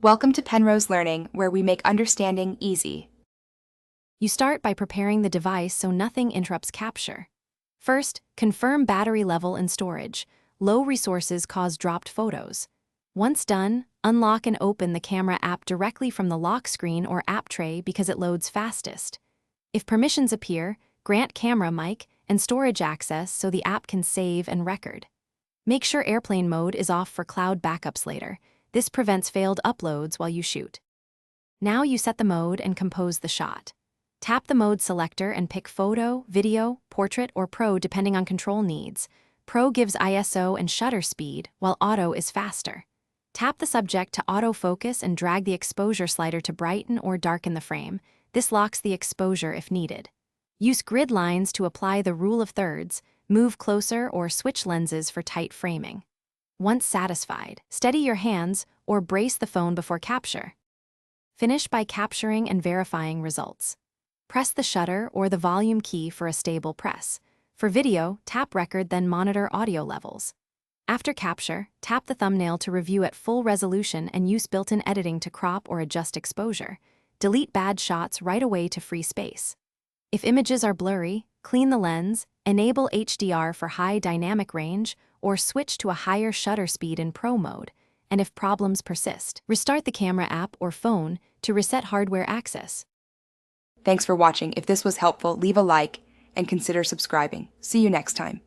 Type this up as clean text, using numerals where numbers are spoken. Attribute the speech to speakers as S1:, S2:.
S1: Welcome to Penrose Learning, where we make understanding easy.
S2: You start by preparing the device so nothing interrupts capture. First, confirm battery level and storage. Low resources cause dropped photos. Once done, unlock and open the camera app directly from the lock screen or app tray because it loads fastest. If permissions appear, grant camera mic and storage access so the app can save and record. Make sure airplane mode is off for cloud backups later. This prevents failed uploads while you shoot. Now you set the mode and compose the shot. Tap the mode selector and pick photo, video, portrait, or pro depending on control needs. Pro gives ISO and shutter speed, while auto is faster. Tap the subject to autofocus and drag the exposure slider to brighten or darken the frame. This locks the exposure if needed. Use grid lines to apply the rule of thirds, move closer or switch lenses for tight framing. Once satisfied, steady your hands or brace the phone before capture. Finish by capturing and verifying results. Press the shutter or the volume key for a stable press. For video, tap record then monitor audio levels. After capture, tap the thumbnail to review at full resolution and use built-in editing to crop or adjust exposure. Delete bad shots right away to free space. If images are blurry, clean the lens, enable HDR for high dynamic range, or switch to a higher shutter speed in Pro mode. And if problems persist, restart the camera app or phone to reset hardware access.
S1: Thanks for watching. If this was helpful, leave a like and consider subscribing. See you next time.